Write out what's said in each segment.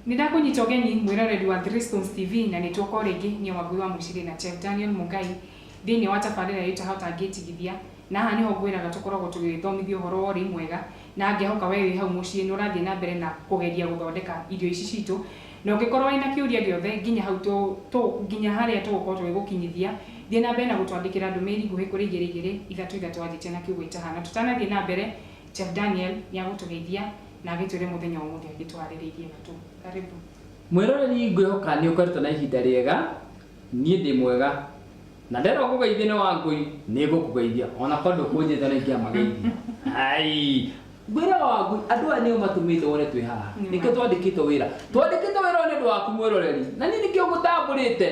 Nĩndakũnyita ũgeni mwĩroreri wa Three Stones TV na nĩtũko rĩngĩ nĩ wagui wa Mũciri na Chef Daniel Mungai thĩinĩ wa tabarĩra ĩtũ How Tangĩtigithia na haha nĩho ngwĩraga tũkoragwo tũgĩthomithia ũhoro wa ũrĩmi mwega na ngĩhoka wewe wĩ hau mũciĩ nĩ ũrathiĩ na mbere na kũgeria gũthondeka irio ici citũ na ũngĩkorwo wĩna kĩũria gĩothe nginya hau nginya harĩa tũgũkorwo tũgĩgũkinyithia thiĩ na mbere na gũtwandĩkĩra ndũmĩrĩri nguhĩ kũrĩ 22 anjĩtie na kiugo itahana tutanathiĩ na mbere Chef Daniel nĩagũtũgeithia na agĩtwĩre mũthenya wa mũthia agĩtwarĩrĩirie gatũ karibu mwĩroreri ngwĩhoka nĩ ũkoretwo na ihinda rĩega niĩ ndĩ mwega na ndero kũgeithia nĩ wangui nĩ ngũkũgeithia ona kondũ kũnjĩta na ingĩamageithia ai gwĩra wangui andũ aya nĩo matũmĩte wone twĩ haha nĩkĩo twandĩkĩtwo wĩra nĩ ũndũ waku mwĩroreri na niĩ nĩkĩo ngũtambũrĩte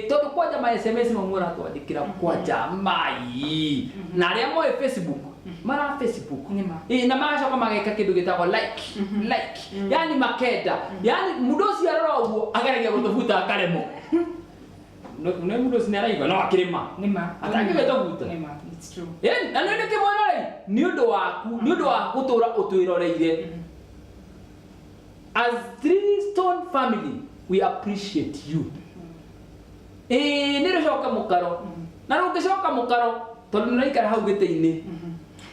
tondũ kwanja ma SMS mamwe ratwandĩkĩra kwanja mai na arĩa moĩ Facebook mara Facebook na magacoka mageka kĩndũ gĩtagwo like yani makenda yani mũndũ ũcio arora ũguo ageragia gũtũbuta akaremo no mũndũ ũcio nĩ araigua no akĩrĩma atangĩgĩtũbuta it's true yani na nĩ kĩmwĩrorei nĩ ũndũ waku nĩ ũndũ wa gũtũra ũtwĩroreire as Three Stone family we appreciate you nĩ rũcoka mũkaro na rũngĩcoka mũkaro tondũ nĩraikara hau gĩtĩ-inĩ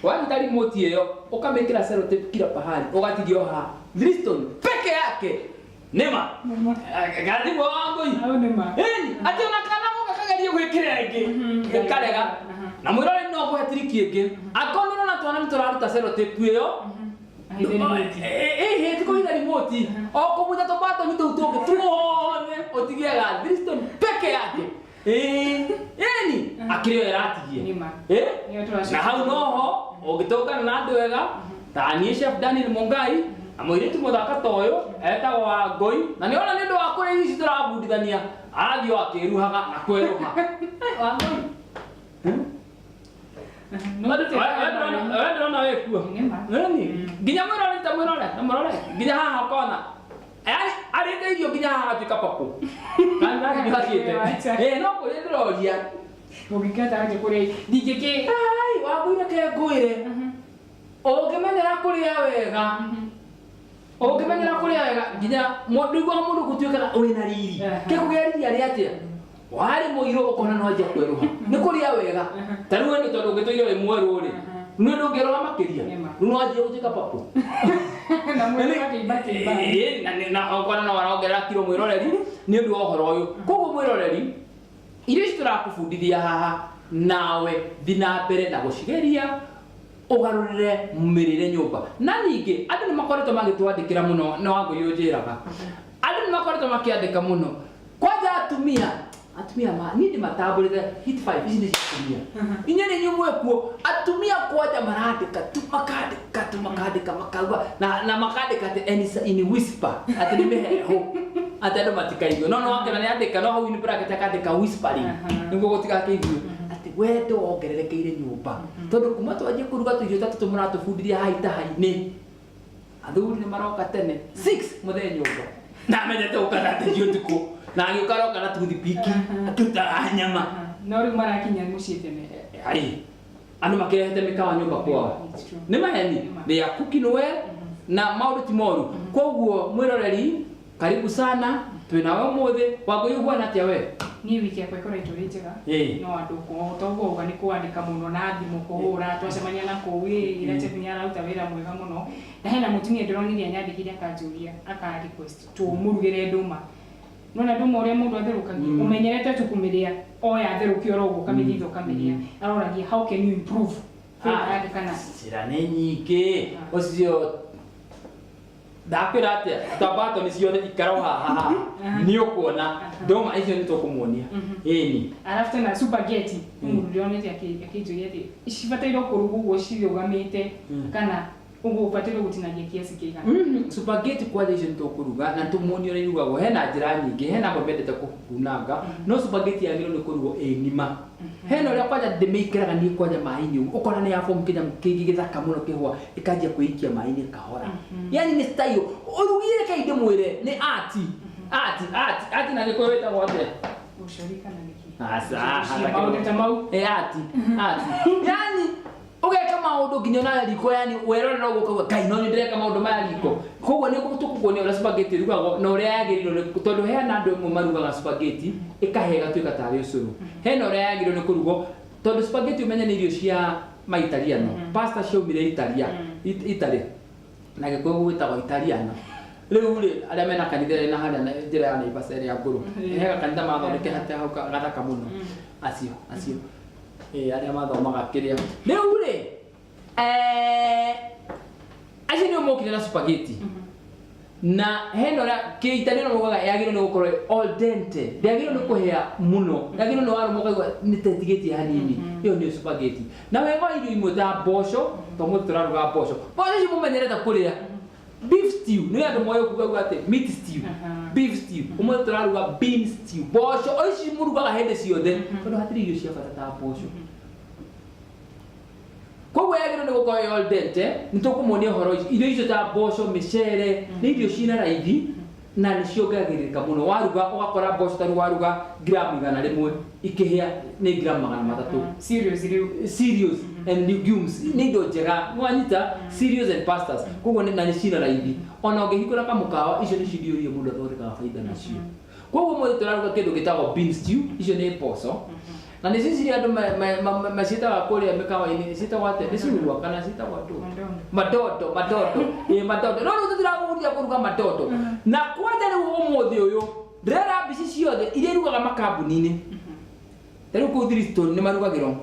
wanyita remote ĩyo ũkamĩkĩra sellotape kila pahali ũgatigio haha Three Stone peke yake nema gathimo wangui au nema ati ona kana mũga kageria gwĩkĩra ĩngĩ karega na mwĩrore no kũhe triki ĩngĩ akoniro na twana nĩtũraruta sellotape ĩyo tikuhitha remote o kũmũnya tũbato nĩtũu tũngĩ tuothe ũtigiaga Three Stone peke yake akĩrĩo ĩratigie na hau noho ũngĩtũngana na andũ ega ta niĩ Chef Daniel Mungai na mũirĩtu mũthaka ta ũyũ etagwo Wangui na nĩona nĩ ũndũ wa kũrĩa ici tũrabundithania arathiĩ akĩruhaga na kwĩruha Wangui ndĩrona wĩkuo nginya mwĩrore nginya haha kona arĩte irio nginya haha atuĩka papo no kũrĩa ndĩroria ũngĩkĩhota aje kũrĩa ndingĩkĩ Wangui reke ngwĩre ũngĩmenyera kũrĩa wega nginya mũndũ wa mũndũ gũtuĩkaga ũrĩ na riri kĩkũgĩa riri arĩ atĩa warĩ mũirũ ũkona no anjia kwĩruha nĩ kũrĩa wega ta rĩu nĩ tondũ ũngĩtũire wĩ mwerũ rĩ nĩ ũndũ ũngĩroha makĩria rĩu no anjia gũtuĩka papo na ũkona no arongerera kiro mwĩroreri nĩ ũndũ wa ũhoro ũyũ koguo mwĩroreri irio ici tũrakũbundithia haha nawe thiĩ na mbere na gũcigeria ũgarũrĩre mĩrĩre nyũmba na ningĩ andũ nĩ makoretwo magĩtwandĩkĩra mũno na Wangui ũnjĩraga andũ nĩ makoretwo makĩandĩka mũno kwanja atumia niĩ ndĩmatambũrĩte hit 5 ici nĩ atumia inya nĩ nyumwe kuo atumia kwanja marandĩka tu makandĩka makauga na makandĩka atĩ in whisper atĩ nĩ mĩheho atĩ andũ matikaigua no wakena nĩ andĩka no hau ni bracket akandĩka whispering nĩguo gũtigakĩigue atĩ wendo wongererekeire nyũmba tondũ kuma twanjie kũruga tũirio ta tũtũ mũratũbundithia haha itaha-inĩ athuri nĩ maroka tene 6 mũthenya nyũmba na mendete gũkana atĩ ũtukũ na agĩũka roka na toothpick akĩrutaga nyama no rĩu marakinya mũciĩ tene andũ makĩrehete mĩkawa nyũmba kwao nĩ maheni they are cooking well na maũndũ ti moru koguo mwĩroreri karibu sana twĩnawe ũmũthĩ Wangui ũhuana atĩa we niĩ wiki yakwa ĩkoretwo ĩrĩ njega no andũ toguo nĩ kwandĩka mũno na thimũ kũhũra twacemania na kũu ĩra Chef nĩ araruta wĩra mwega mũno na hena mũtumia ndĩronire anyandĩkire akanjũria aka request tũmũrugĩre ndũma nona ndũma ũrĩa mũndũ atherũkagia ũmenyerete tu kũmĩrĩa oya therũkia ũroguo ũkamĩthitha ũkamĩrĩa aroragia how can you improve kana njĩra nĩ nyingĩ ũcio ndakwĩra atĩa tabato nĩ ciothe ikaro haha nĩ ũkuona ndũma icio nĩ tũkũmuonia ĩni alafu tena spaghetti mũndũ ndĩronete akĩnjũria atĩ cibatairwo kũrugwo ũguo cirũgamĩte kana ũguo ũbatairwo gũtinangia kiasi kĩigana spaghetti kwanja icio nĩ tũkũruga na tũmuonia ũrĩa irugagwo hena njĩra nyingĩ hena amwe mendete kũhunanga no spaghetti yagĩrĩirwo nĩ kũrugwo ng'ima hena ũrĩa kwanja ndĩmĩkĩraga niĩ kwanja maĩ-inĩ ũguo ũkona nĩ yabomu kĩnyamũ kĩngĩ gĩthaka mũno kĩhũa ĩkanjia kwĩikia maĩ-inĩ kahora yani nĩ style ũrugire kaĩ ndĩmwĩre nĩ art na gĩkũyũ wĩtagwo atĩa ũcori kana nĩkĩ ati yani ugeka maundu nginya na riko yani werore no gukauga kai no ndireka maundu ma riko koguo ni gutukugonia ura spaghetti rugagwo na uria yagiriro tondu he na andu amwe marugaga spaghetti ikahega tuika tari ucuru he na uria yagiriro ni kurugwo tondu spaghetti umenya ni irio cia maitaliano pasta ciaumire Italy na gikuyu gwitagwo Italiano riu ri aria mena kanitha na haria njira ya Naivas ya nguru hega kanitha mathondeke hatia hau gathaka muno acio aria mathomaga kiria riu ri acio ni mokire na spaghetti na heno ra ke Italiano mogaga yagiro ni gukorwo al dente yagiro ni kuhea muno yagiro ni waru mogaga ni tetigeti hanini iyo ni spaghetti na wega irio imwe ta bosho to mo turaruga bosho ci mumenyereta kuria beef stew ni andu moyo kuga ati meat stew beef stew umwe turaruga bean stew bosho oici murugaga hende ciothe tondu hatiri irio cia bata ta bosho koguo yagiro ni gukorwo al dente nitukumonia horo irio icio ta bosho micere ni irio cina raithi na ni ciongagirika muno waruga ugakora bosho taru waruga gramu 100 ikihia ni gramu 300 cereals and legumes ni indo njega mwanyita cereals and pastas koguo ni na cina raithi ona ungihikura kamukawa icio ni cirio muno thoreka faida nacio koguo mwe turaruga kindu gitagwo bean stew icio ni poso na ni sisi andu masita wa kuria mikawa-ini sita wate nisirwa kana sita watu madodo madodo no tutiraguria kuruga madodo na kwanja ni umuthi uyu ndera bici ciothe iria irugaga makambuni-ini tari ku Thiristone ni marugagiro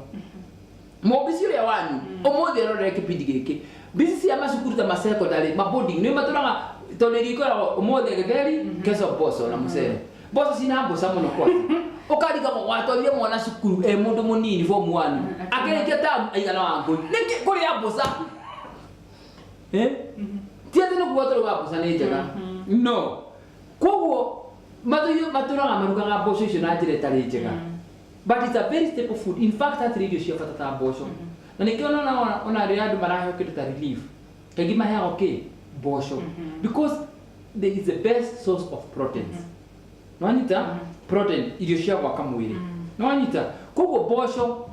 mobisi uria wanyu umuthi rorere kipindi giki bici cia macukuru ta secondary maboarding ni maturaga tondu rikoragwo umuthi githeri keso boso na mucere boso cina mboca muno kwa ukariga watwarire mwana cukuru mundu munini form 1 akirikia tamu aigana wa ngui niki kuria mboca tiati no kuotoro mboca ni njega no koguo maturaga marugaga mboco icio na njira itari njega but it's a very staple food in fact that radio cia bata ta mboco na nikio ona ria andu marahe kindu ta relief kaigi maheaga okay mboco because there is the best source of proteins Nwanita protein irio cia gwaka mwiri. Nwanita koguo mboco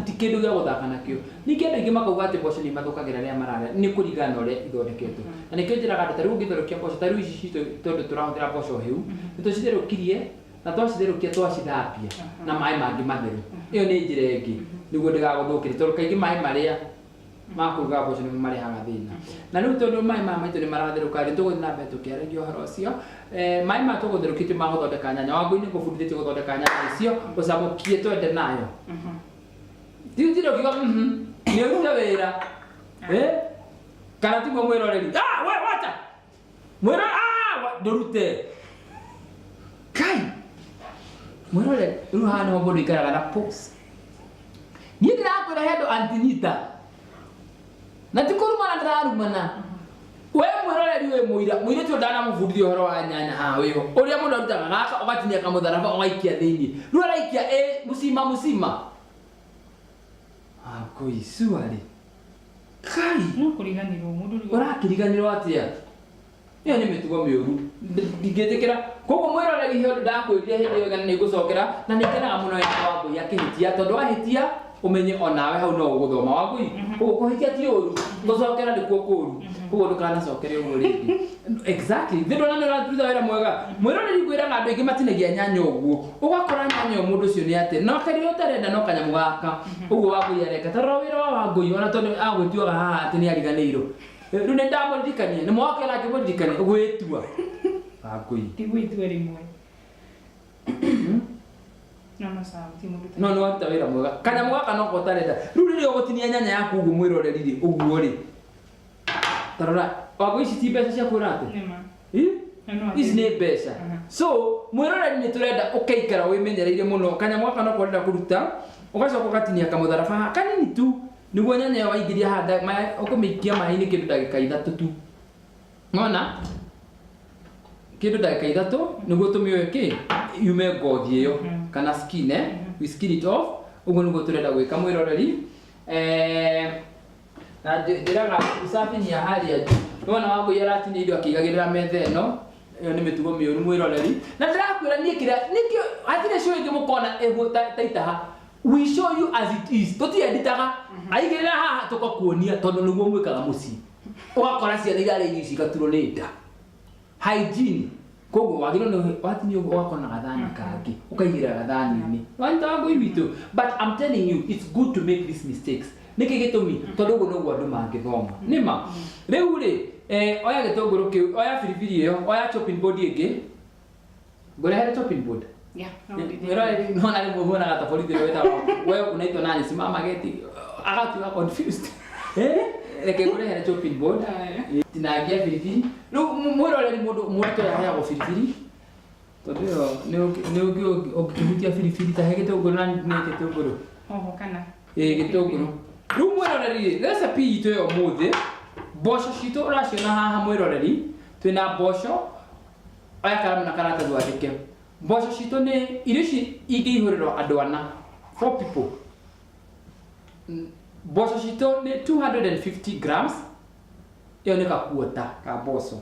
tikindu gya guthaka nakio. Ningi andu ingi makauga ati mboco ni mathukagira ria marare ni kurigana uria ithondeketwo. Na nikio njiraga ati tariu ngithorukia mboco tariu ici citu tondu turahuthira mboco hiu nitucitherũkirie na twacitherũkia twacithambia na mai mangi matheru. Iyo ni njira ingi niguo ndigaguthukire tondu kaingi mai maria makuruga mboco ni marehaga thina na riu tondu mai maitu ni maratherũka ri tuguthi na mbere tukiaragia uhoro ucio mai ma tugutherũkite ma guthondeka nyanya wangui ni ngubundithĩtie guthondeka nyanya icio ucamukie twende nayo tindiro kigo ni uruta wira kana timo mwiroreri we wacha mwiro ndurute kai mwiroreri riu hana ho mundu ikaraga na pox ni ndirakwira hedo antinita na tikurumana ndararumana we mwiroreri we muira tu ndana mubundithia uhoro wa nyanya ha wiho uria mundu arutaga gaka ugatinia kamutharaba ugaikia thiini riu araikia musima akuisuari kai no kuriganirwo mundu urakiriganirwo atia iyo ni mitugo miuru ndingetikira koguo mwiroreri hiyo ndakwirire hindi iyo ni gucokera na nikenaga muno ya wangu ya kihitia tondu wahitia umenye onawe hau no guthoma wagui koguo kuhitia ti uru gucokera ndikuo kuru koguo ndukanacokere uguo ringi exactly thindo na nĩũratuitha wĩra mwega mwĩroreri kwĩraga andũ aingĩ matinagia nyanya ũguo ũgakora nyanya mũndũ ũcio nĩ atĩ no karĩa ũtarenda no kanyamũ gaka ũguo wagui areka tarora wĩra wa wangui ona tondũ agwĩtuaga haha atĩ nĩ ariganĩirwo rĩu nĩ ndamũririkania nĩ mwakera akĩmũririkania gwĩtua wangui ti gwĩtua rĩmwe no nĩ waruta wĩra mwega kanyamũ gaka no ko ũtarenda rĩu rĩrĩa ũgũtinia nyanya yaku ũguo mwĩroreri rĩ ũguo rĩ tarora wagui ici ti mbeca cia kwĩra atĩ ici nĩ mbeca so mwĩroreri nĩ tũrenda ũkaikara wĩmenyereire mũno kanyamũ gaka no ko ũrenda kũruta ũgacoka ũgatinia kamũtharaba kanini tu nĩguo nyanya ĩyo waingĩria handa ũkũmĩikia maĩ-inĩ kĩndũ ndagĩka 3 tu ngona kĩndũ ndagĩka 3 nĩguo tũmĩoe kĩ yume ngothi ĩyo kana skin we skin it off ũguo nĩguo tũrenda gwĩka mwĩroreri na ndĩraga usafi ni ya hali ya juu nona wangu yaratinia indo akĩigagĩrĩra metha ĩno iyo nĩ mĩtugo mĩũru mwĩroreri na ndĩrakwĩra niĩ kĩrĩa nikĩo hatirĩ cio ingĩ mũkona ĩguo ta itaha we show you as it is toti editaga aigera haha tukakuonia tondu niguo mwikaga muci ugakora ciana igare ici gaturonita hygiene koguo wagiro no watini ugakona gathani kangi ukaigira gathani ni wantago ibitu but I'm telling you it's good to make these mistakes niki gitumi tondu uguo noguo andu mangithoma nima riu ri oya gitunguru kiu oya biribiri iyo oya chopping board ingi ngore chopping board no na ni muona gata polisi weta wewe unaitwa nani simama geti agatu confused reke ngore chopping board tinagia biribiri no mwiroreri mundu ya biribiri tondu ne ukihutia biribiri ta hegete uguru na neke tuguru kana gitunguru riu mwiroreri recipe itu yo muthi boco cito uraciona haha mwiroreri twina boco aya karamu na karata thwandike boco cito ni irio ici ingihuriro andu ana 4 people boco cito ni 250 grams iyo ni kakuota ka boco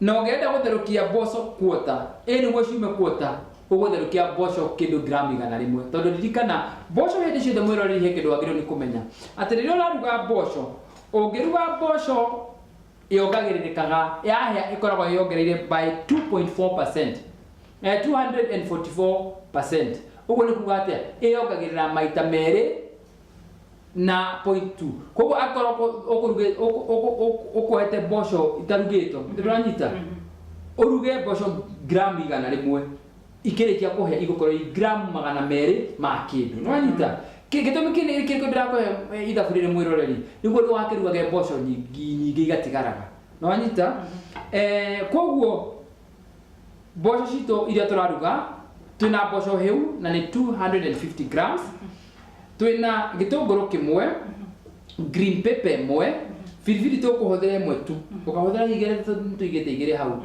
no ngenda gutherukia boco kuota ni gwo ciume kuota ugutherukia boco kindu gram 100 tondu ririkana boco hindi ciothe mwiroreri he kindu wagirwo ni kumenya ati riria uraruga boco ungiruga boco yongagiririkaga yahia ikoragwo yongereire by 2.4%. 244%. Uguo ni kuga atia yongagirira maita meri na 0.2. Koguo akorwo ukuruge ukuhete boco itarugito ndiranyita uruge boco gram 100 ikirikia kuhe igukorwo i gram 200 ma kindu ndiranyita gitumi kini kiriko ndirako ithaburire mwiroreri niguo ndwakirugage boco nyingi igatigaraga no anyita koguo boco cito iria turaruga twina boco heu na ni 250 grams twina gitunguru kimwe green pepper imwe biribiri tukuhuthira imwe tu ukahuthira igere tuigite igere hau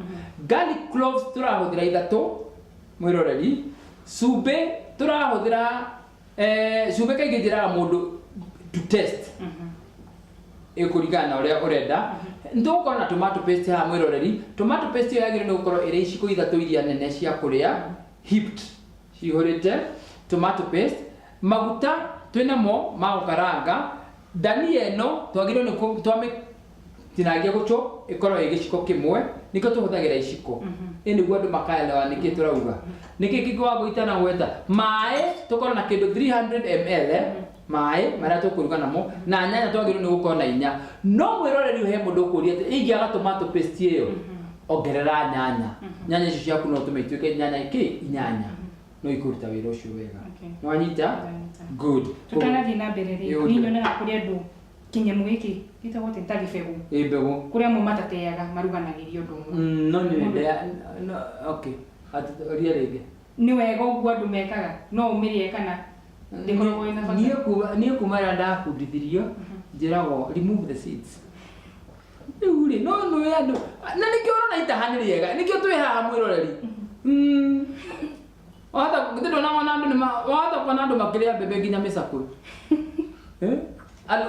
garlic cloves turahuthira ithatu mwiroreri sube turahuthira sube kaige njiraga mundu to test ikuringana uria urenda ndukona na tomato paste ha mwiroreri tomato paste yagire no gukorwo iri iciko ithatu iria nene cia kuria heaped cihurite tomato paste maguta twinamo ma gukaranga dania eno twagire no twame tinagia gucho ikorwo igiciko kimwe niko tuhuthagira iciko indi gwa andu makaelewa niki turauga niki kigwa guitana gweta mai tukorwo na kindu 300 ml mai mara tukuruga namo na nyanya twagire no gukorwo na inya no mwiroreri he mundu kuria ati ingiaga tomato paste iyo ongerera nyanya icio ciaku no tumeituike nyanya iki inyanya no ikuruta wira ucio wega no anyita good tutanathi na mbere ri ninyonaga kuri andu kinyemu giki gitagwo tentagi begu begu kuria mu matateaga maruganagirio ndu no okay ria rege ni wega uguo andu mekaga no umirie kana ndikorwo ina bata nie kumara ndakundithirio njirago remove the seeds uri no andu na nikio na itahani riega nikio twi haha mwiroreri wata gitendo na wana andu ni wata kwa andu makiria bebe ginya misako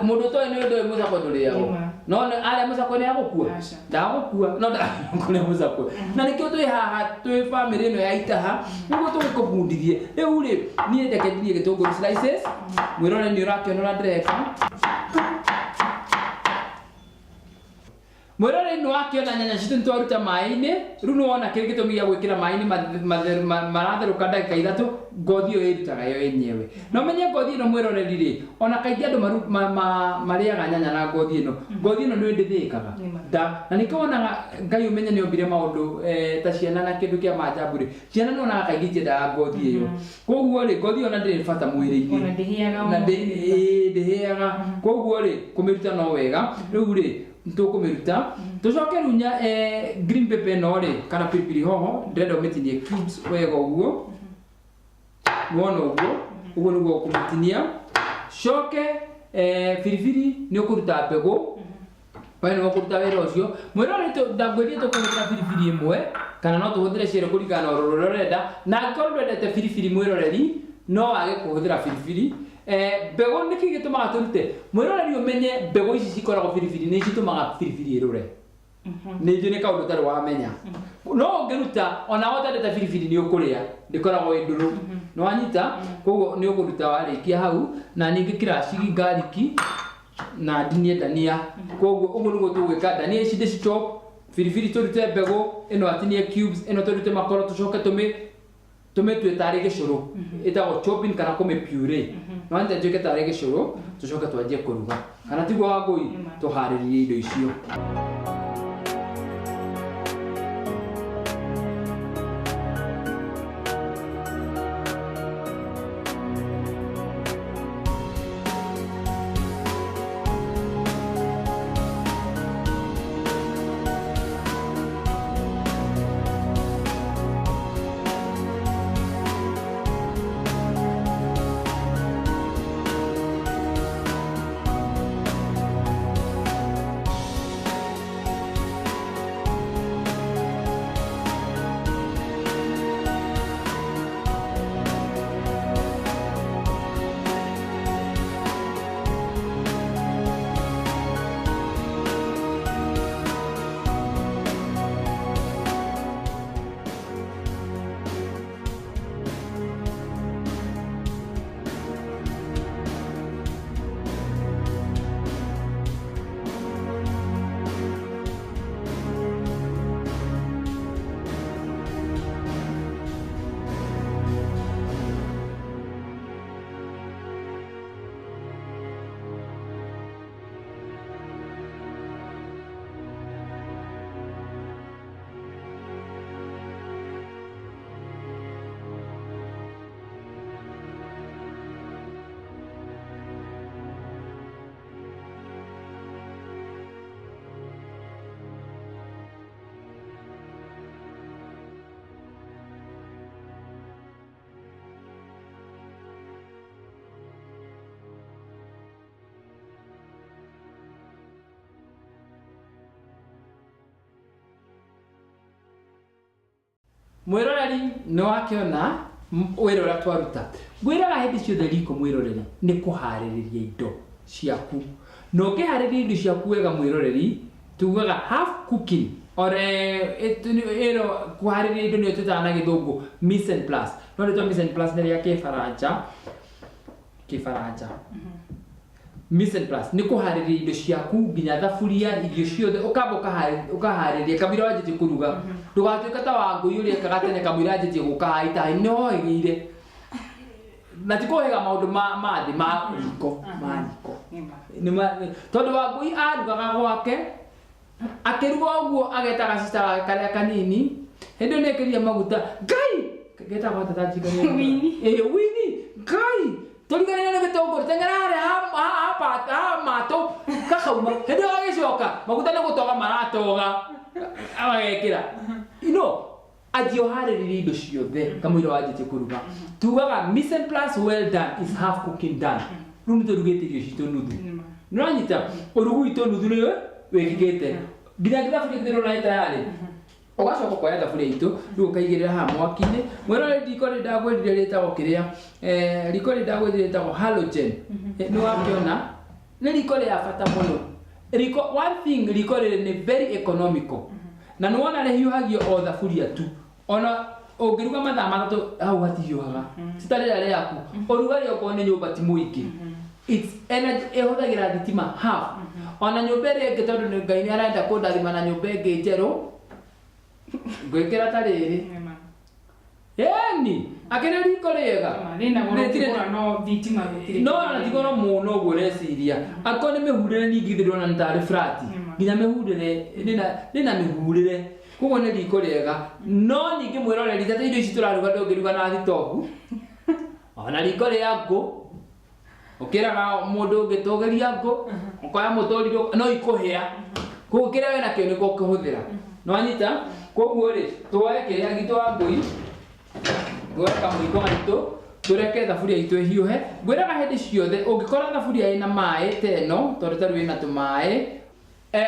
mundu to ni ndo musako nduriago no ale musako ni agukua ndagukua no ndakune musako na nikio twi haha twi family no ya itaha niguo tukubundithie riu ri nie ndekethie gitunguru slices mwirore ni urakiona ndreka mwirore ni wakiona nyanya citu ntwaruta mai-ini riu no wona kiri gitumi gia gwikira mai-ini maratheruka ndagika ithatu ngothi yo irutaga yo yenyewe no menye ngothi ino mwirore riri ona kaingi andu mariaga nyanya na ngothi ino ni ndithikaga da na nikona ngai umenye ni ombire maundu ta ciana na kindu kia majabu ri ciana no na kaingi njenda ngothi iyo koguo ri ngothi ona ndiri bata mwiri-ini ona ndihiaga na ndihiaga koguo ri kumiruta no wega riu ri ntukumiruta tucoke runya green pepper no ri kana pilipili hoho ndenda umitinie cubes wega uguo wona uguo niguo kumitinia coke biribiri ni ukuruta mbegu pai no ukuruta wira ucio mwirore ndagwerie tukuruta biribiri imwe kana no tuhuthire ciero kuringana na uroro rurenda na ngorwo ndendete biribiri mwiroreri no wage kuhuthira biribiri mbegu niki gitumaga turute mwiroreri umenye mbegu ici cikoragwo biribiri ni citumaga biribiri irure ni ndio ni kaundu tari wamenya no ngeruta ona wota ndeta biribiri ni ukuria ndikoragwo induru no anyita koguo ni ukuruta warikia hau na ningi kiracigi garlic na ndinie dania koguo uguo niguo tugwika dania ici ndici chop biribiri turute mbegu ino atinie cubes ino turute makoro tucoke tume twetare gicuru itago chopping kana kume puree no anyita tuike tare gicuru tucoke twanjie kuruga kana tiguo Wangui tuhariririe indo icio. Mwiroreri no akiona wira twaruta gwiraga hindi ciothe riko mwiroreri ni kuhaririria indo ciaku no kihaririria indo ciaku wega mwiroreri tugaga half cooking or kuhaririria indo ni tutana githungu mise en place no ni to mise en place ni ya kifaranja mise en place ni kuhaririria indo ciaku nginya thaburia irio ciothe ukamba ukahariria kamira wanjitie kuruga ndugatuika ta Wangui uria kagatene kamira wanjitie gukaita no igire na tikuhega maundu ma thi ma riko tondu Wangui arugaga gwake akiruga uguo ageta gacita karia kanini hindi ni ekiria maguta ngai kageta gwata tajigania wini ngai Tolingana na gitongoro tengerare ha mato kakauma hendo agicoka maguta na gutoga maratoga agekira adio haririria indo ciothe kamwira wanjitie kuruga tugaga mise en place well done is half cooking done rumu turugite irio citu nuthu nuranyita urugu itu nuthu ni wikigite nginya githaburia githiro na tayari ugacoka kwa thaburia itu riu kaigirira ha mwaki-ini mwero riko ndagwirire ritagwo kiria riko ndagwirire ritagwo halogen ni wakiona ni riko ria bata muno riko one thing riko ni very economical na ni wona rehiuhagio o thaburia tu ona ungiruga mathaa matatu hau hatihiuhaga citarira riaku urugari okwo ni nyumba ti muingi it's energy ehuthagira thitima half ona nyumba iri ingi tondu ni Ngai ni arenda kundathima na nyumba ingi njeru gwikira tariri yani akene riko riega no thitima gutire no na tigoro muno gwireciria akone mihurire ningi thirona ntari flat nginya mihurire nina mihurire kugo ni riko riega no ningi mwiroreri tata indo ici turaruga ndongiruga na thitobu ona riko riaku ukiraga mundu ngitogeria ngo ukoya mutoriro no ikuhia kugo kira we nakio niko kuhuthira no anyita koguo ri twoe kiria gitu Wangui gweka mwiko gitu tureke thaburia itu hiuhe gwiraga hindi ciothe ungikora thaburia ina mai teno tondu taru ina tumai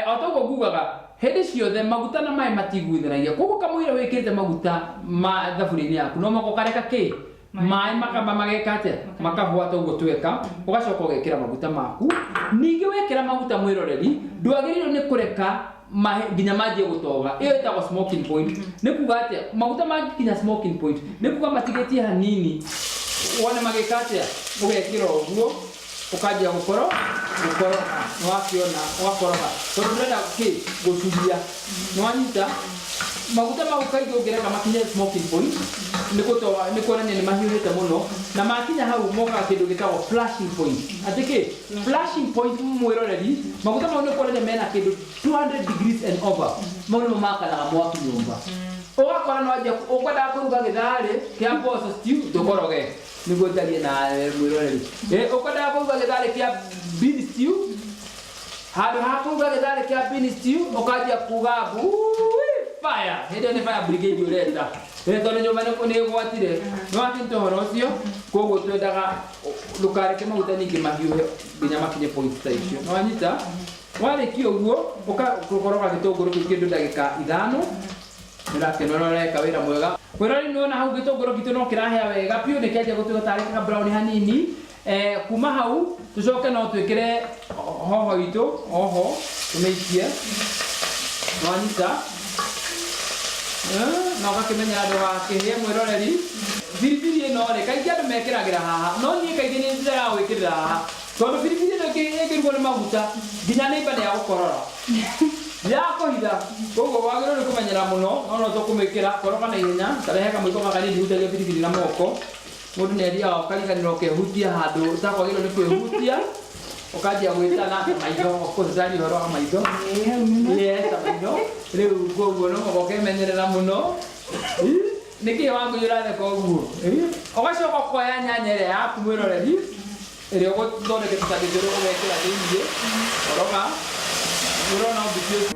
otogo ngugaga hindi ciothe maguta na mai matigwithanagia koguo kamwira wikirite maguta ma thaburia-ini yaku no magokareka ki mai makamba magekate makabuata uguo tweka ugacoka ugekira maguta maku ningi wekira maguta mwiroreri ndwagiririo ni kureka nginya manjie gutoga iyo itagwo smoking point nĩ kuga atĩa maguta mangikinya smoking point nĩ kuga matigetie hanini wone magĩka atĩa ũgekĩra ũguo ũkanjia gũkorwo nĩwakiona ũgakoroga tondũ ndĩrenda gũcuria nĩwanyita maguta mau kaingĩ ũngĩreka makinye smoking point nĩ kuonania nĩ mahiũhĩte mũno na makinya hau mokaga kĩndũ gĩtagwo flashing point atĩ flashing point mwĩroreri maguta mau nĩ kuonania mena kĩndũ 200 degrees and over mau nĩmo makanaga mwaki nyũmba ũgakora no anjia ũkwendaga kũruga gĩtharĩ kĩa mboco stew ndũkoroge nĩguo njarie na mwĩroreri ũkwendaga kũruga gĩtharĩ kĩa bean stew handũ ha kũruga gĩtharĩ kĩa bean stew ũkanjia kuga fire hĩndĩ nĩ fire brigade ũrenda tondũ nyũmba nĩ gwatire nĩwakinyĩte ũhoro ũcio koguo twendaga ndũkareke maguta ningĩ mahiũhe nginya makinye point ta icio nĩwanyita warĩkia ũguo ũgakoroga gĩtũngũrũ kĩu kĩndũ ndagĩka 5 nĩrakena ũrĩa ũreka wĩra mwega mwĩroreri nĩwona hau gĩtũngũrũ gitũ no kĩrahĩa wega biũ nĩkĩanjia gũtuĩka tarĩ ka brown hanini kuma hau tũcoke no twĩkĩre hoho itũ oho tũmĩikie nĩwanyita no gakĩmenya andũ gakĩhĩa mwĩroreri biribiri ĩno rĩ kaingĩ andũ mekĩragĩra haha no niĩ kaingĩ nĩ njĩra ya gwĩkĩrĩra haha tondũ biribiri ĩno ĩngĩrugwo nĩ maguta nginya nĩ ibada ya gũkorora ya kũhitha koguo wagĩrĩirwo nĩ kũmenyera mũno no tũkũmĩkĩra koroga na ihenya tarehe kamũiko makanini hutagia biribiri na moko mũndũ nĩ athiaga ũkariganĩrwo ũkehutia handũ ũtakwagĩrĩirwo nĩ kwĩhutia ukaja gwĩtana maitho kũcari ũhoro wa maitho ta maitho rĩu koguo no ũkemenyerera mũno nĩkĩ wangu ũratheka ũguo ũgacoka ũkoya nyanya ĩrĩa yaku mwĩroreri ĩrĩa ũgũthondekete ta gĩtũrũ ũgekĩra thĩinĩ koroga ũrona ũmbĩtie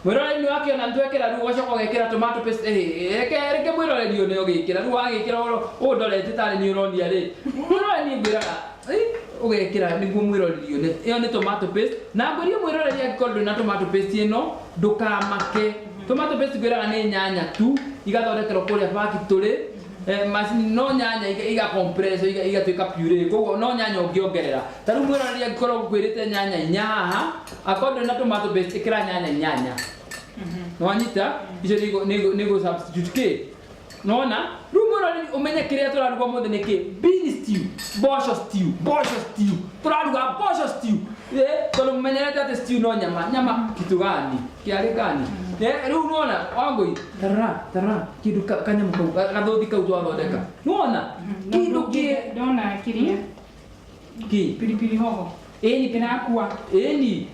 mwĩroreri nĩwakiona nĩtwekĩra rĩu ũgacoka ũgekĩra tomato paste reke mwĩroreri ũyũ nĩũgĩkĩra rĩu wagĩkĩra ũndorete tarĩ nĩ ũronia rĩ mwĩroreri niĩ ngwĩraga ũgekĩra nĩguo mwĩroreri ũyũ ĩyo nĩ tomato paste na ngwĩrie mwĩroreri angĩkorwo ndũrĩ na tomato paste ĩno ndũkamake tomato paste ngwĩraga nĩ nyanya tu igathondekerwo kũrĩa factory macini no nyanya igacompress igatuĩka puree koguo no nyanya ũngĩongerera ta rĩu mwĩroreri angĩkorwo ngwĩrĩte nyanya 4 haha akorwo ndũrĩ na tomato paste ĩkĩra nyanya 8 nĩwanyita icio nĩgũ substitute kĩ nona rĩu mwĩroreri ũmenye kĩrĩa tũraruga mũthĩ nĩ kĩ bean stew mboco stew tũraruga mboco stew tondũ mũmenyerete atĩ stew no nyama kitu gani kĩarĩ gani rĩu nona wangũi tarara kĩndũ kanyamũ kau gathũthi kau twathondeka nona kĩndũ kĩ ndona kĩrĩa pilipili hoho ĩni kĩrakua ĩni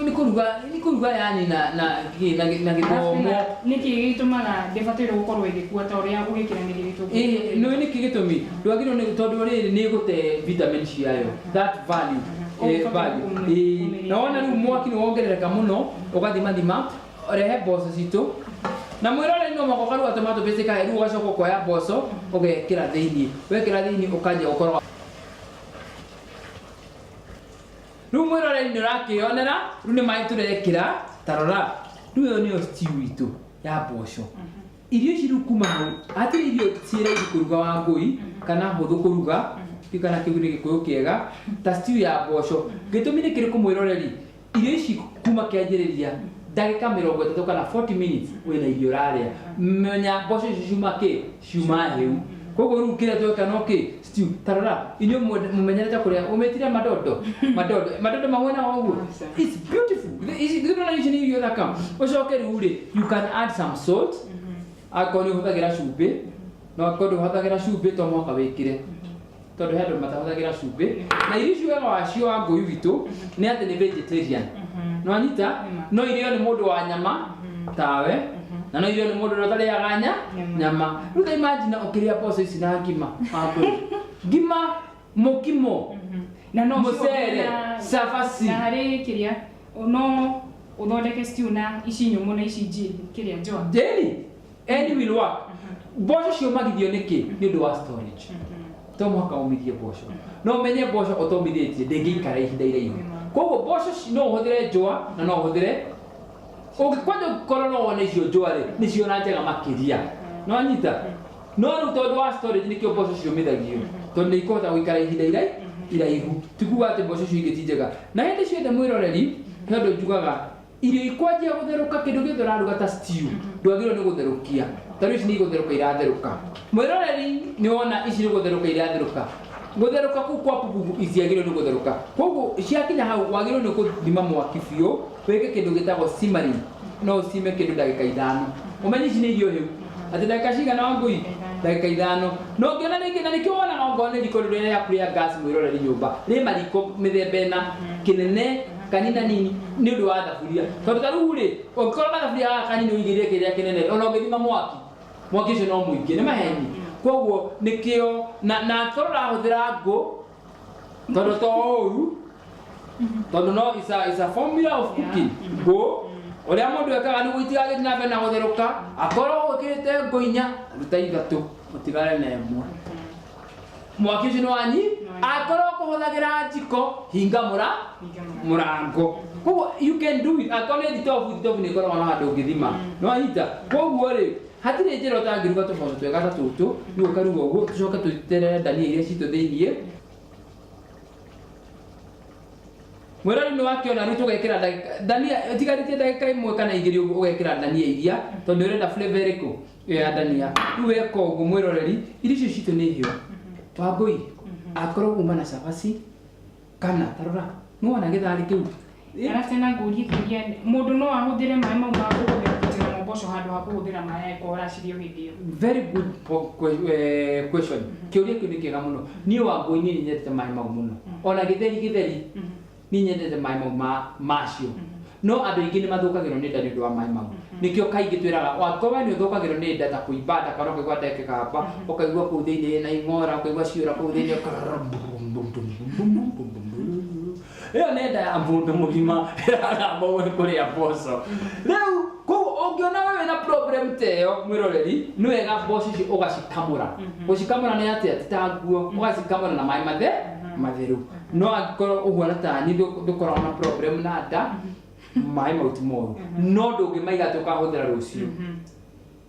nĩ kũruga yani na gĩthomo nĩkĩ gĩtũmaga ndĩbatairwo gũkorwo ĩgĩkua ta ũrĩa ũgĩkĩranĩria gĩtũngũrũ nĩ nĩkĩ gĩtũmi ndwagĩrĩirwo nĩ tondũ rĩrĩ nĩ gũte vitamin ciayo that value na wona rĩu mwaki nĩ wongerereka mũno ũgathima rehe mboco citũ na mwĩroreri no magoka rĩu tomato paste kahe rĩu ũgacoka ũkoya mboco ũgekĩra thĩinĩ wekĩra thĩinĩ ũkanjia gũkorwo rĩu mwĩroreri nĩ ũrakĩonera rĩu nĩ maĩ tũrekĩra tarora rĩu ĩyo nĩyo stew itũ ya mboco irio ici rĩu kuma hau hatirĩ irio ciĩraithi kũruga wa ngũi kana hũthũ kũruga kana kĩu nĩ gĩkũyũ kĩega ta stew ya mboco gĩtũmi nĩ kĩrĩkũ mwĩroreri irio ici kuma kĩanjĩrĩria ndagĩka 30 kana 40 minutes wĩna irio ũrarĩa menya mboco ici ciuma hĩu koguo rĩu kĩrĩa tweka no kĩ stew tarora inyuĩ mũmenyerete kũrĩa ũmĩtire madondo mahũena ũguo it's beautiful ici nĩ irio thaka ũcoke rĩu rĩ you can add some salt akorwo nĩ ũhũthagĩra cumbĩ no akorwo ndũhũthagĩra cumbĩ to mũhaka wĩkĩre tondũ he andũ matahũthagĩra cumbĩ na irio ici wega wacio wa ngũi witũ nĩ atĩ nĩ vegetarian nĩwanyita no irio nĩ mũndũ wa nyama tawe na no irio nĩ mũndũ ũrĩa ũtarĩaga nyama rĩu ta imagine ũkĩrĩa mboco ici na ngima mũkimo na no mũcere cabaci na harĩ kĩrĩa no ũthondeke stew na ici nyũmũ na ici kĩrĩa njũa any will work mboco ciũmagithio nĩkĩ nĩ ũndũ wa storage to mũhaka ũmithie mboco no ũmenye mboco ũtomithĩtie ndĩngĩikara ihinda iraihu koguo mboco no ũhũthĩre njũa na no ũhũthĩre ũngĩkwenda gũkorwo no wone icio njũa rĩ nĩcio na njega makĩria no nyita no rĩu tondũ wa storage nĩkĩo mboco ciũmithagio tondũ nĩ ikũhota gũikara ihinda iraihu tikuga atĩ mboco cio ingĩ ti njega na hĩndĩ ciothe mwĩroreri he ũndũ njugaga irio ikwanjia gũtherũka kĩndũ gĩothe ũraruga ta stew ndwagĩrĩirwo nĩ gũtherũkia tarĩu ici nĩ igũtherũka iratherũka mwĩroreri nĩ wona ici nĩ gũtherũka iratherũka gũtherũka kũu kwa pupu iciagĩrĩirwo nĩ gũtherũka koguo ciakinya hau wagĩrĩirwo nĩ gũthima mwaki biũ wĩke kĩndũ gĩtagwo simmering no ũcime kĩndũ ndagĩka 5 ũmenye ici nĩ irio hĩu atĩ ndagĩka cigana Wangũi ndagĩka 5 no ngĩona rĩngĩ na nĩkĩo wona ongorwo nĩ riko rĩrĩa rĩa kũrĩa gas mwĩroreri nyũmba rĩ mariko mĩthemba ĩna kĩnene kanina nini nĩ ũndũ wa thaburia tondũ ta rĩu rĩ ũngĩkorwo na thaburia gaka kanini ũigĩrĩre kĩrĩa kĩnene ona ũngĩthima mwaki ũcio no mũingĩ nĩ maheni koguo nĩkĩo na korwo ũrahũthĩra ngũ tondũ to ũru tondũ no is a formula of cooking ngũ ũrĩa mũndũ ekaga nĩguo itigagĩthiĩ na mbere na gũtherũka akorwo wĩkĩrĩte ngũ 4 ruta 3 ũtigare na ĩmwe mwaki ũcio nĩ wanyi akorwo kũhũthagĩra njiko hinga mũrango koguo you can do it akorwo nĩ thitobu nĩ ĩkoragwo na handũ ũngĩthima nĩ wanyita koguo rĩ hatirĩ njĩra ũtangĩruga tũboco twega ta tũtũ nĩ ũkaruga ũguo tũcoke tũiterere ndania iria citũ thĩiniĩ mwĩrori nĩ wakĩona rĩu tũgekĩra ndania tigarĩtie ndagĩka 1 kana 2 ũguo ũgekĩra ndania iria tondũ ũrenda flavor ĩrĩkũ ya ndania rĩu weka ũguo mwĩroreri irio icio citũ nĩ hĩu Wangũi akorwo uma na cabaci kana tarora nĩ wona gĩtharĩ kĩu arabu tena ngũria mũndũ no ahũthĩre maĩ mau ma kũhũthĩra mboco handũ ha kũhũthĩra maĩ kũracirio hĩndĩ ĩyo very good question kĩũria kĩu nĩ kĩega mũno niĩ Wangũi niĩ nyendete maĩ mau mũno ona gĩtheri niĩ nyendete maĩ mau macio no andũ aingĩ nĩ mathũkagĩrwo nĩ nda nĩ ũndũ wa maĩ mau nĩkĩo kaingĩ twĩraga wakorwo nĩ ũthũkagĩrwo nĩ nda ta kũimba nda kana ũkaigua nda ĩkĩgamba ũkaigua kũu thĩinĩ na ing'ora ũkaigua ciũra kũu thĩinĩ ĩyo nĩ nda ya mũndũ mũgima ĩragamba ũguo nĩ kũrĩa mboco rĩu koguo ũngĩona wewe na problem ta ĩyo mwĩroreri nĩ wega mboco icio ũgacikamũra gũcikamũra nĩ atĩa ti ta nguo ũgacikamũra na maĩ matheru no angĩkorwo ũguo na tani ndũkoragwo na problem na nda maĩ mau ti moru no ndũngĩmaiga atĩ ũkahũthĩra rũciũ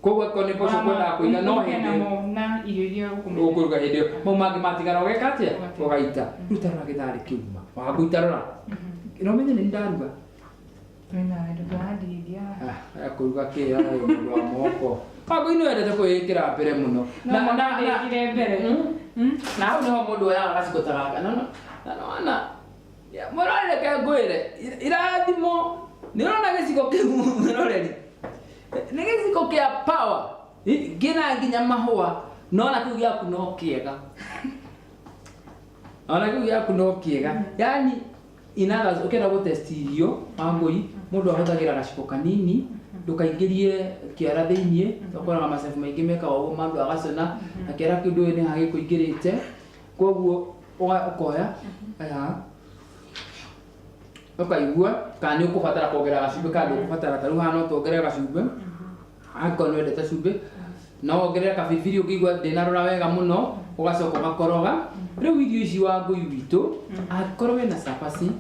koguo akorwo nĩ mboco kwendaga kũiga no hĩndĩ ũkũruga hĩndĩ ĩyo mau mangĩ matigara ũgeka atĩa ũgaita rĩu tarora gĩtharĩ kĩuma Wangũi tarora no menye nĩ ndaruga kũruga kĩra mũndũ wa moko Wangũi nĩ wendete kwĩĩkĩra mbere mũno na hau nĩho mũndũ oyaga gaciko ta gaka na nona mũrorere ke ngwĩre irathimo nĩ ũrona gĩciko kĩu mũroreri nĩ gĩciko kĩa power ngĩna nginya mahũa nona kĩu gĩaku no kĩega ona kĩu gĩaku no kĩega yani inaga ũkĩenda gũtest irio Wangũi mũndũ ahũthagĩra gaciko kanini ndũkaingĩrie kĩara thĩiniĩ tũkoraga macefu maingĩ mekaga ũguo mandũ agacona na kĩara kĩu ndũĩ nĩ hagĩkũingĩrĩte koguo ũkoya ũkaigua kana nĩ ũkũbatara kuongerera gacumbĩ kana ndũkũbatara ta rĩu haha no tuongerere gacumbĩ angĩkorwo nĩ wendete cumbĩ no wongerere kabiribiri ũngĩigua ndĩnarora wega mũno ũgacoka ũgakoroga rĩu irio ici Wangũi witũ angĩkorwo wĩna cabaci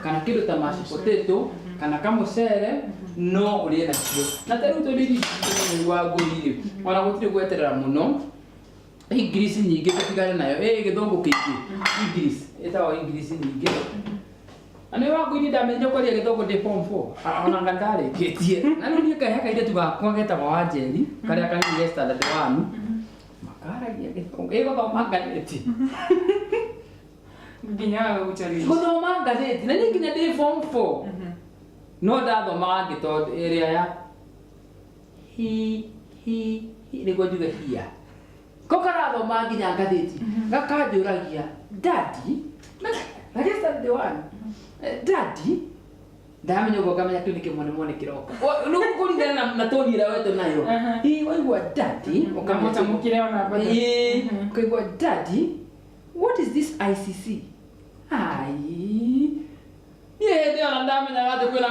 kana kĩndũ ta mashed potato kana kamũcere no ũrĩe nacio na ta rĩu tondũ irio ici nĩ Wangũi ona gũtirĩ gweterera mũno English nyingĩ tũtigane nayo gĩthũngũ kĩingĩ English ĩtagwo English nyingĩ na nĩ Wangũi nĩ ndamenyire kwaria gĩthũngũ ndĩ form 4 ona ngandarĩkĩtie na rĩu niĩ kahe kairĩtu gakwa getagwo Wanjeri karĩa kanini ge standard 1 makaragia gĩthũngũ gũthoma ngathĩti nginya gũcari gũthoma ngathĩti na niĩ nginya ndĩ form 4 no ndathomaga ngĩtondũ ĩrĩa ya nĩguo njuge hia ko karathoma nginya ngathĩti gakanjũragia daddy na ge standard 1 daddy ndamenya ũguo ngamenya kĩu nĩ kĩmone kĩroko nĩ kũringana na toni ĩrĩa wetwo nayo waigua daddy ũkamũtamũkĩre ona ũkaigua daddy what is this ICC niĩ hĩndĩ ĩyo na ndamenyaga atĩ kwĩna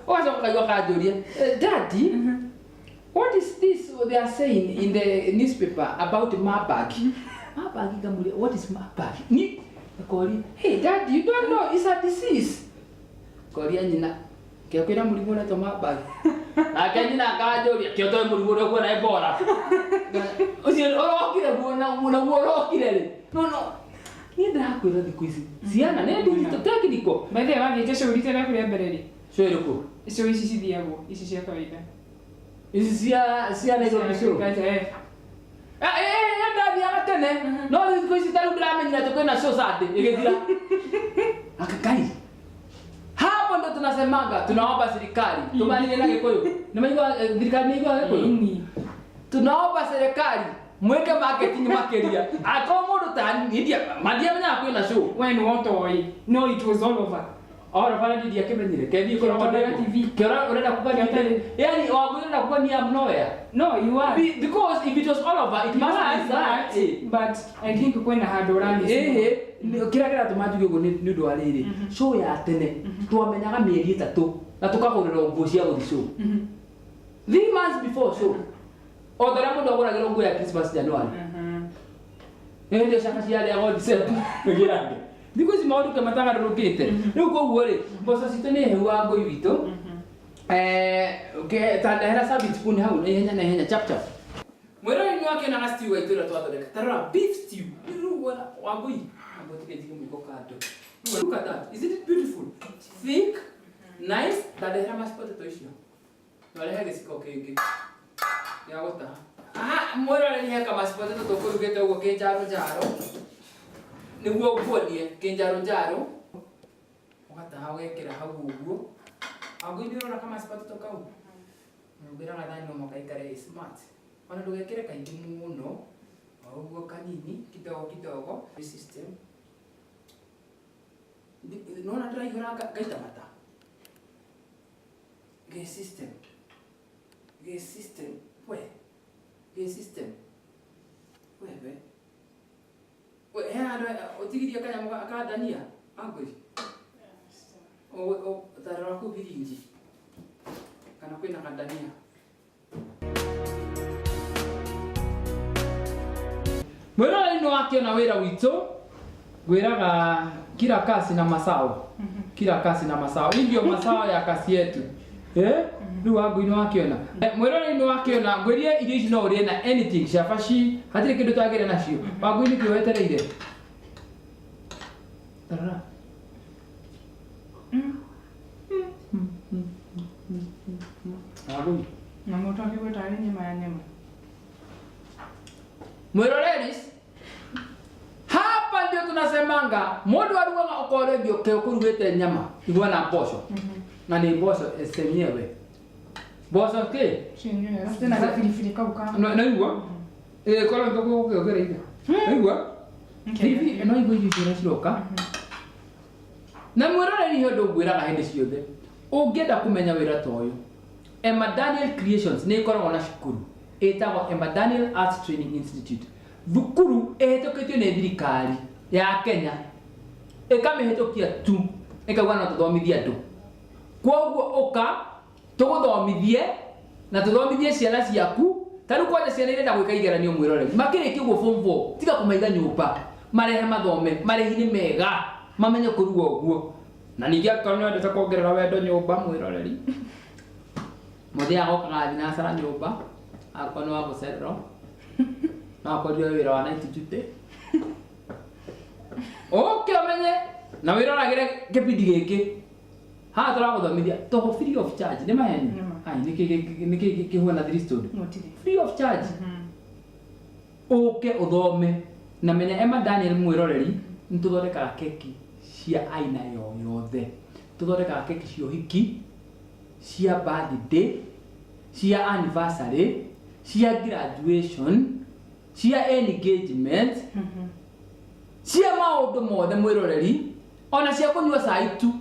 ũgacoka ũkaigua kanjũria daddy what is this they are saying in the newspaper about Marburg ngamũria what is Marburg Koria, hey daddy, you don't know, it's a disease. Koria nyina, kia kwĩra mũrimũ ũretwo Marburg. Akanyina akajoria kioto mũrimũ ũrĩa kuona Ebola. Ucio orokire kuona orokire ri. No. Ni ndakwira thikũ ici. Ciana nĩ digital technical. Baadhi wathiĩte show ritera kũrĩa mbere ri. Show ĩrĩkũ? Show ici cithiagwo, ici cia kawaida. Ici cia Nairobi show. Ndathiaga tene. No thikũ ici tarĩu ndĩramenyire atĩ kwĩna show Sunday ĩgĩthira. Akakai. Hapo ndo tunasemanga tunaomba serikali. Tumanine na Gikuyu. Nimeigua serikali ni igwa Gikuyu. Tunaomba serikali mweke marketing makeria. Ako mundu tani ndia madia menya kwina show. When what oi? No, it was all over. Ora fala ndia kimenyire. Kethi iko na TV. Kera urenda kubania. Yani wagwira kubania nowhere. No, you are. Because if it was all over it must be but I think kwena handå rani. Kira kira tumajuge go ni ndu wa riri. Show ya tene. Twamenyaga mieri 3 na tukagurira nguo cia guthi show. 3 months before show. Odora mundu aguragira nguo ya Christmas January. Ndio shaka cia ya God December. Ngirange. Ndiko si maundu kama tanga rukite. Riu koguo ri, mboco citu ni hehu wa ngui witu. Tandahera service spoon hau na ihenya chap chap. Mwero ni wake na stew waitu na twathondeka. Tarora beef stew. Riu wa ngui. Ambotige thige mwiko kando. Look at that. Isn't it beautiful? Thick, nice. Tandahera mashed potato icio. Twalehe giciko kingi. Ya gota. Mwero ni heka mashed potato tukurugite ugo kinjaro njaro. Niguo nguonie kinjaro njaro. Ugataha ugekira hau uguo. Agui ndirona kama mashed kau. Ngira ngathani no makaikare smart. Ona ndugekire kaingi muno. Uguo kanini kidogo system. Nona ndiraigura gaita mata. Ge system. Ge system. We otigiria kanyamu akadania angoi. Tarora ku birinji. Kana kwina kadania. Mwera ino akiona wira witu gwiraga kila kasi na masao. Kila kasi na masao. Ndio masao ya kasi yetu. Riu wangu ino akiona. Mwera ino akiona ngwirie irio ici no urie na anything shafashi hatire kindu twagire nacio. Wangu ini kioetereire. Tarara. Wangu. Na moto akiwa tayari nyama ya nyama. Mwiroreris. Hapa ndio tunasemanga mundu arugaga ukore ndio keo kurugite nyama igwa na mboco. Na ni mboco esenyewe. Mboco ke? Chenyewe. Tena na filifili kauka. Na igwa. Kola ndoko ukegera ide. Igwa. Hivi no igwa hivi ciroka. Na mwiroreri ndio ngwiraga hindi ciothe. Ungienda kumenya wira toyo. Emma Daniel Creations ni ikoragwo na cukuru etagwo Emma Daniel Arts Training Institute. Thukuru ehetũkĩtio nĩ thirikari ya Kenya ĩkamĩhetũkia tu ĩkauga no tũthomithie andũ. Kwoguo ũka tũgũthomithie na tũthomithie ciana ciaku. Tarĩu kwanja ciana irenda gwĩka igeranio mwĩroreri makĩrĩkia ũguo form 4 tiga kũmaiga nyũmba marehe mathome marehi nĩ mega mamenye kũruga ũguo. Na ningĩ akorwo nĩ wendete kuongerera wendo nyũmba mwĩroreri muthia gokaga thinacara nyũmba akwa no agucererwo na akorio wĩra wa night duty omenye na wĩroragĩre kĩbindi gĩkĩ haha tũragũthomithia toho free of charge nĩ maheni nĩkĩ kĩhuana 3 story free of charge ũthome na menya Emma Daniel mwĩroreri nĩtũthondekaga keki cia aina yothe tũthondekaga keki cia ũhiki cia birthday, cia anniversary, cia graduation, cia engagement, cia maundu mothe mwiroreri, ona cia kunyua cai tu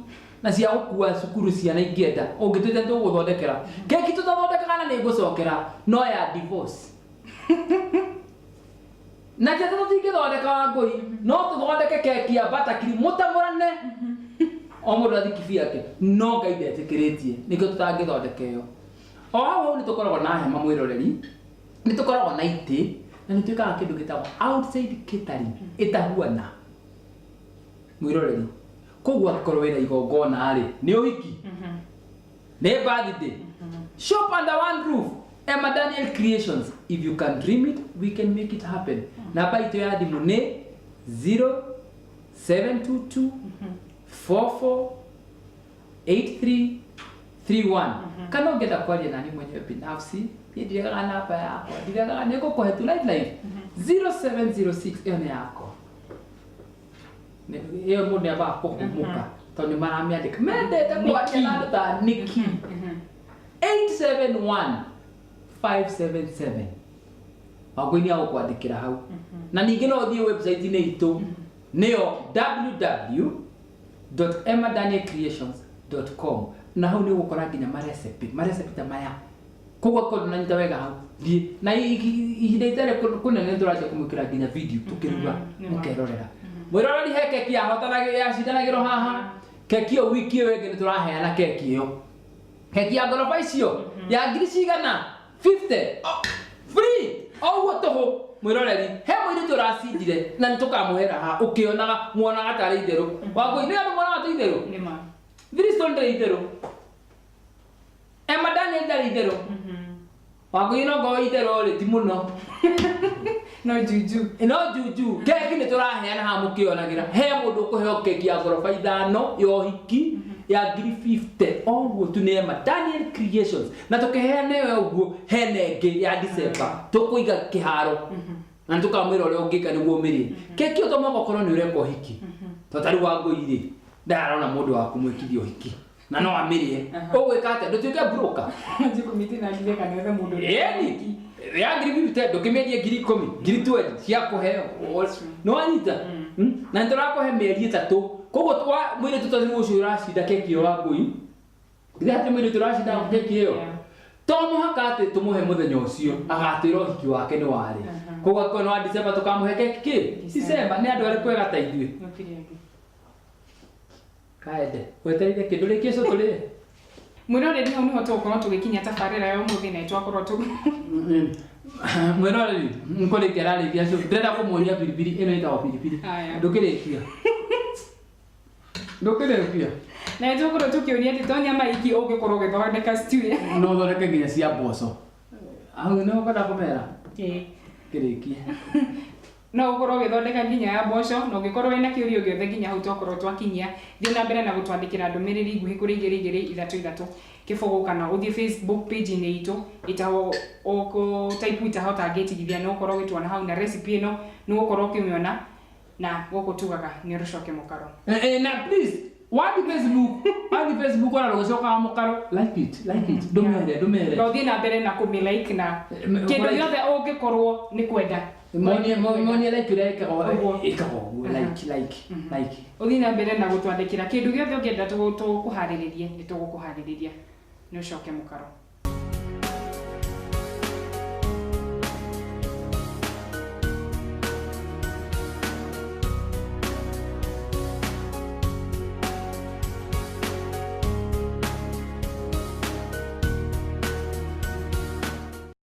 na cia gukua cukuru ciana ingĩenda ũngĩtwĩte tũgũthondekera keki tũtathondekaga na nĩngũcokera no ya divorce. Na kĩo tũtingĩthondeka ngũi no tũthondeke keki ya batakiri mũtamũrane o mũndũ athi kibi yake no Ngai ndetĩkĩrĩtie nĩkĩo tũtangĩthondeka ĩyo. O hau nĩ tũkoragwo na hema mwĩroreri nĩ tũkoragwo na itĩ na nĩ twĩkaga kĩndũ gĩtagwo outside catering ĩtahuana mwĩroreri. Koguo angĩkorwo wĩna igongona rĩ nĩ ũhiki nĩ birthday Shop under one roof. Emma Daniel Creations. If you can dream it, we can make it happen. Namba ito ya dimu ne 0722 44 8331. Kana ungenda kwaria nani mwenyewe binafsi, ndiye namba yako. Ndiye niko kwa tu live 0706 ene yako. Hiyo mundu aba kukumuka. Toni maramiandika. Mendete kwaria na ta Nikki. 871-577. Wagwini hao kuandikira hau. Na ningĩ no thie website ine itu neo www.emmadanielcreations.com. Na hau ni gukora nginya recipe ta maya. Kogwa ko na nyita wega hau. Na ihinda itere kunene turaje kumukira nginya video tukiruga mukerorera. Mwiroreri he keki ya hotanagira ya cidanagiro haha. Keki yo wiki yo wege turaheana keki yo. Keki ya gorofa icio ya ngiri cigana 50 free oguo toho mwiroreri he mwiri turacindire na nitukamuhera ha ukionaga muonaga tari itheru wagoi ni andu mwana itheru ni ma Bristol de itheru Emma Daniel de itheru wagoi no go itheru ri ti muno no juju keki ni turaheana ha mukionagira he mundu kuheo keki ya gorofa ithano yo hiki ya ngiri 50 oguo tu ni Emma Daniel Creations na tukiheane we uguo henenge ya December tukuiga kiharo na tukamwira ule ungika niguo miri keki uto mogokoro ni ureko hiki totari wangu iri ndarona mundu wa kumwikithio hiki na no amirie ogwika ate ndutuike broker jikumiti na ngire kana ere mundu eni ya ngiri 50 ndukimendie ngiri 10 ngiri 20 cia kuheo no anyita na ndirakohe mieri 3 kogo twa mwire tutazini ushura shida keki yo wagui ire ate mwire turashida keki yo tomu hakate tumuhe muthenya ucio agatwira hiki wake ni wari kogo ko no December tukamuhe keki December ni andu ari kwega ta ithue kaende weterire kindu rikieso tuli mwiroreri hau niho tugukorwo tugikinya tabarira yo muthi na itwakorwo tu mwiroreri nkurikia rarithia cio ndenda kumuonia pilipili ino itawa pilipili ndukirikia na tugukorwo tukiuria ati tonya maiki ungikorwo githondeka stew no thondeke nginya cia mboco au no kada kumera kirikia no ukorwo githondeka nginya ya mboco no ngikorwo wina kiurio giothe nginya hau twakorwo twakinyia thie na mbere na gutwandikira ndumiriri nguhi kuri 223 kifogo kana uthie Facebook page ni itu itaho oko type itaho target githia no ukorwo gitwana hau na recipe ino no ukorwo kimiona na goko tugaga ni rushoke mukaro na please wadi Facebook ora rushoka mukaro like it dumere thie na mbere na kumilike na kindu giothe ungikorwo ni kwenda Moni like uthi na mbere na gutwandikira kindu giothe ungienda tugukuhariririe ni tugukuhaririria ni ucoke mukaro